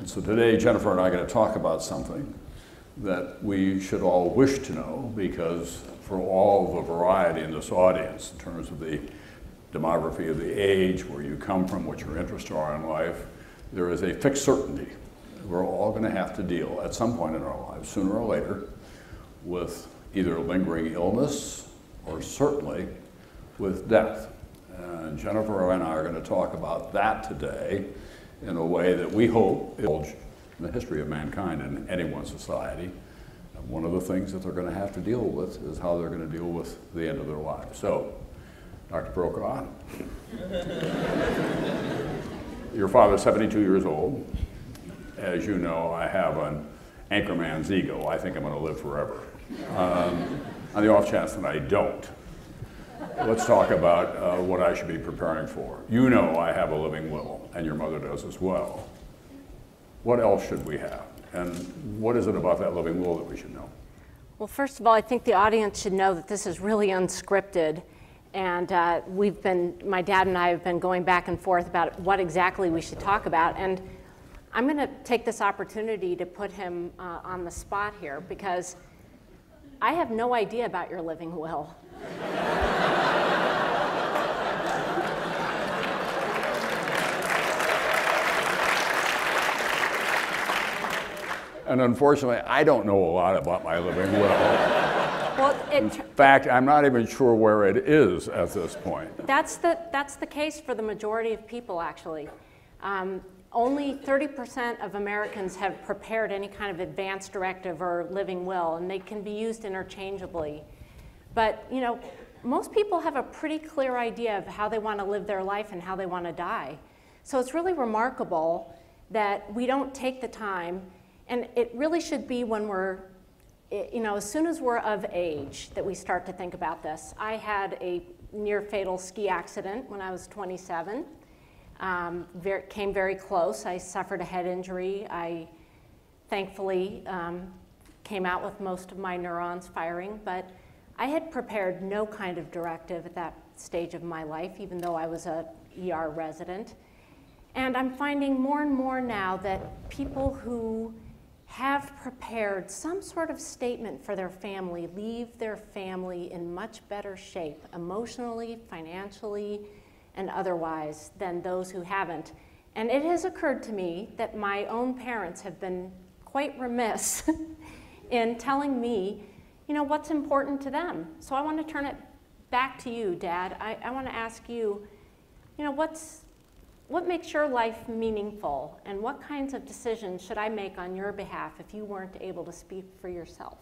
And so today, Jennifer and I are going to talk about something that we should all wish to know, because for all the variety in this audience, in terms of the demography of the age, where you come from, what your interests are in life, there is a fixed certainty. We're all going to have to deal at some point in our lives, sooner or later, with either lingering illness or certainly with death. And Jennifer and I are going to talk about that today in a way that we hope will in the history of mankind in any one society. And one of the things that they're going to have to deal with is how they're going to deal with the end of their lives. So, Dr. Brokaw, your father's 72 years old. As you know, I have an anchorman's ego. I think I'm going to live forever. On the off chance that I don't, let's talk about what I should be preparing for. You know I have a living will, and your mother does as well. What else should we have? And what is it about that living will that we should know? Well, first of all, I think the audience should know that this is really unscripted. And my dad and I have been going back and forth about what exactly we should talk about. And I'm going to take this opportunity to put him on the spot here, because I have no idea about your living will. And unfortunately, I don't know a lot about my living will. Well, in fact, I'm not even sure where it is at this point. That's the case for the majority of people, actually. Only 30% of Americans have prepared any kind of advanced directive or living will, and they can be used interchangeably. But, you know, most people have a pretty clear idea of how they want to live their life and how they want to die. So it's really remarkable that we don't take the time, and it really should be when we're, you know, as soon as we're of age that we start to think about this. I had a near fatal ski accident when I was 27. Came very close. I suffered a head injury. I thankfully came out with most of my neurons firing, but I had prepared no kind of directive at that stage of my life, even though I was a ER resident. And I'm finding more and more now that people who have prepared some sort of statement for their family leave their family in much better shape, emotionally, financially, and otherwise, than those who haven't. And it has occurred to me that my own parents have been quite remiss in telling me, you know, what's important to them. So I want to turn it back to you, Dad. I want to ask you, you know, what makes your life meaningful, and what kinds of decisions should I make on your behalf if you weren't able to speak for yourself?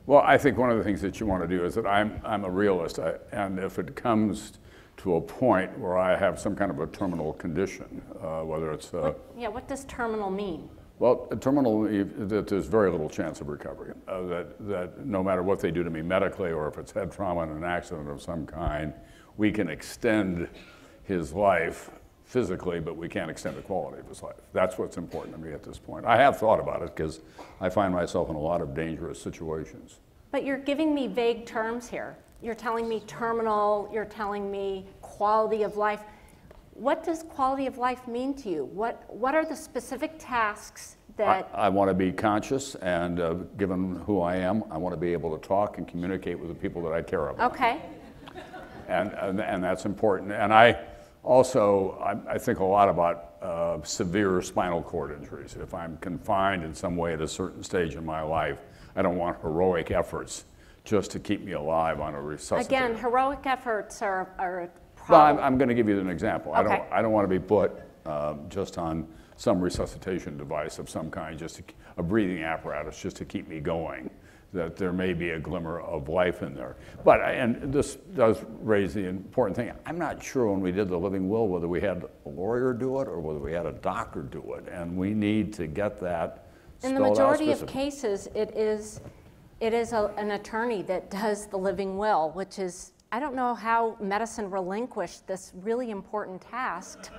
Well, I think one of the things that you want to do is that I'm a realist, and if it comes to a point where I have some kind of a terminal condition, whether it's... what does terminal mean? Well, terminal, that there's very little chance of recovery, that no matter what they do to me medically, or if it's head trauma in an accident of some kind, we can extend his life physically, but we can't extend the quality of his life. That's what's important to me at this point. I have thought about it because I find myself in a lot of dangerous situations. But you're giving me vague terms here. You're telling me terminal, you're telling me quality of life. What does quality of life mean to you? What are the specific tasks that... I want to be conscious, and given who I am, I want to be able to talk and communicate with the people that I care about. Okay. And that's important. And I think a lot about severe spinal cord injuries. If I'm confined in some way at a certain stage in my life, I don't want heroic efforts just to keep me alive on a resuscitator. Again, heroic efforts are a problem. No, I'm going to give you an example. Okay. I don't want to be put just on some resuscitation device of some kind, just a breathing apparatus just to keep me going, that there may be a glimmer of life in there. But, and this does raise the important thing, I'm not sure when we did the living will whether we had a lawyer do it or whether we had a doctor do it, and we need to get that spelled out. In the majority of cases, it is an attorney that does the living will, which is, I don't know how medicine relinquished this really important task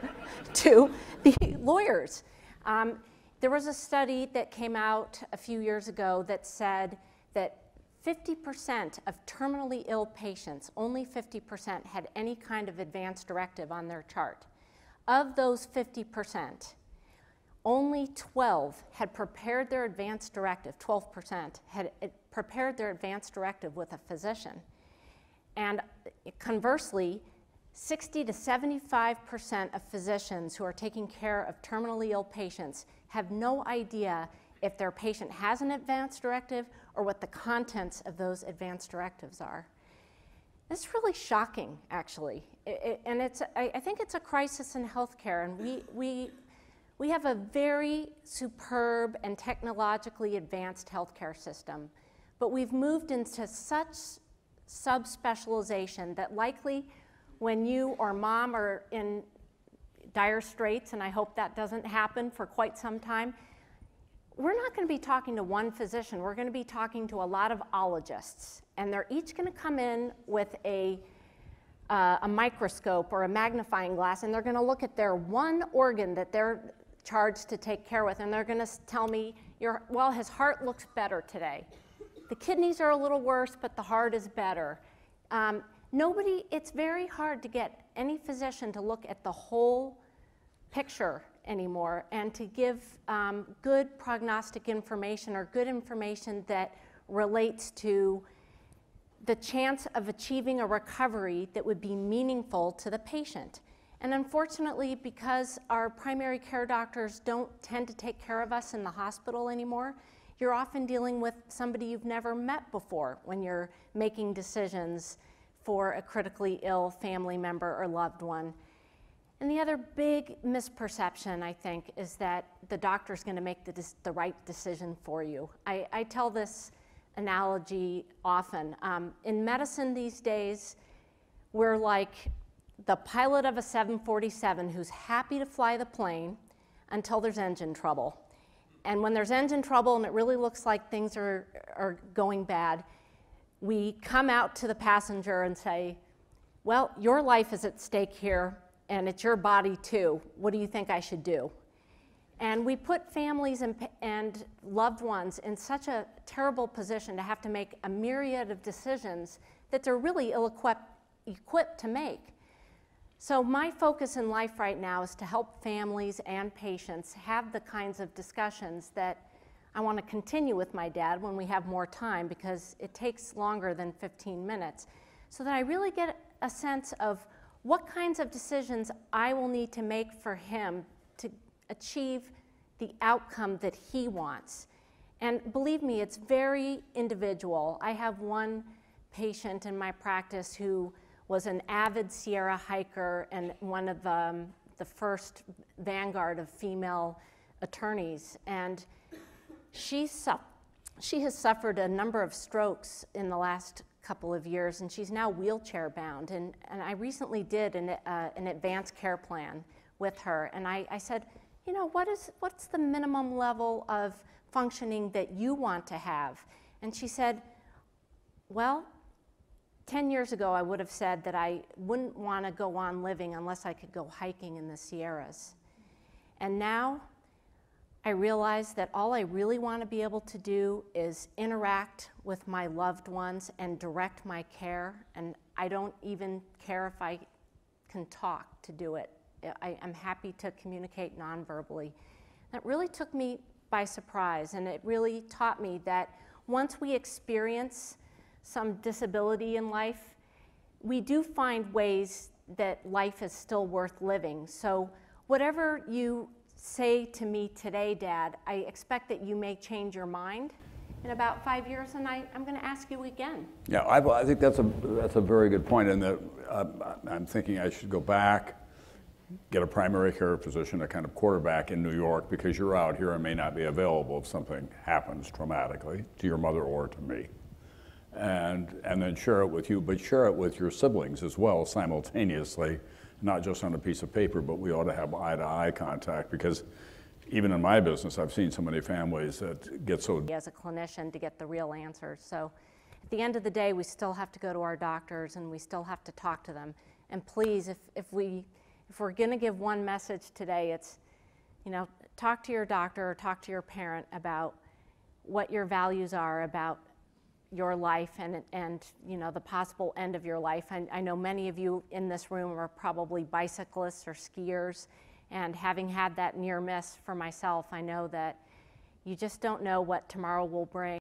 to the lawyers. There was a study that came out a few years ago that said that 50% of terminally ill patients, only 50%, had any kind of advanced directive on their chart. Of those 50%, only 12 had prepared their advanced directive, 12% had prepared their advanced directive with a physician. And conversely, 60 to 75% of physicians who are taking care of terminally ill patients have no idea if their patient has an advanced directive or what the contents of those advanced directives are. It's really shocking, actually. I think it's a crisis in healthcare, and we have a very superb and technologically advanced healthcare system, but we've moved into such subspecialization that likely when you or mom are in dire straits, and I hope that doesn't happen for quite some time, we're not going to be talking to one physician. We're going to be talking to a lot of ologists, and they're each going to come in with a microscope or a magnifying glass, and they're going to look at their one organ that they're charged to take care with, and they're going to tell me, well, his heart looks better today. The kidneys are a little worse, but the heart is better. It's very hard to get any physician to look at the whole picture anymore and to give good prognostic information or good information that relates to the chance of achieving a recovery that would be meaningful to the patient. And unfortunately, because our primary care doctors don't tend to take care of us in the hospital anymore, you're often dealing with somebody you've never met before when you're making decisions for a critically ill family member or loved one. And the other big misperception, I think, is that the doctor's going to make the right decision for you. I tell this analogy often. In medicine these days, we're like the pilot of a 747 who's happy to fly the plane until there's engine trouble. And when there's engine trouble and it really looks like things are going bad, we come out to the passenger and say, well, your life is at stake here, and it's your body too. What do you think I should do? And we put families and loved ones in such a terrible position to have to make a myriad of decisions that they're really ill-equipped to make. So my focus in life right now is to help families and patients have the kinds of discussions that I want to continue with my dad when we have more time, because it takes longer than 15 minutes, so that I really get a sense of what kinds of decisions I will need to make for him to achieve the outcome that he wants. And believe me, it's very individual. I have one patient in my practice who was an avid Sierra hiker and one of the first vanguard of female attorneys. And she has suffered a number of strokes in the last couple of years, and she's now wheelchair bound. And I recently did an advanced care plan with her, and I said, you know, what's the minimum level of functioning that you want to have? And she said, well, 10 years ago I would have said that I wouldn't want to go on living unless I could go hiking in the Sierras. And now I realize that all I really want to be able to do is interact with my loved ones and direct my care, and I don't even care if I can talk to do it. I'm happy to communicate non-verbally. That really took me by surprise, and it really taught me that once we experience some disability in life, we do find ways that life is still worth living. So whatever you say to me today, Dad, I expect that you may change your mind in about 5 years, and I'm going to ask you again. Yeah, I think that's a very good point, and that I'm thinking I should go back, get a primary care physician, a kind of quarterback in New York, because you're out here and may not be available if something happens traumatically to your mother or to me. And then share it with you, but share it with your siblings as well simultaneously, not just on a piece of paper, but we ought to have eye-to-eye contact, because even in my business, I've seen so many families that get so... As a clinician to get the real answers. So at the end of the day, we still have to go to our doctors and we still have to talk to them. And please, if we're going to give one message today, it's, you know, talk to your doctor or talk to your parent about what your values are about your life and you know, the possible end of your life. I know many of you in this room are probably bicyclists or skiers, And having had that near miss for myself, I know that you just don't know what tomorrow will bring.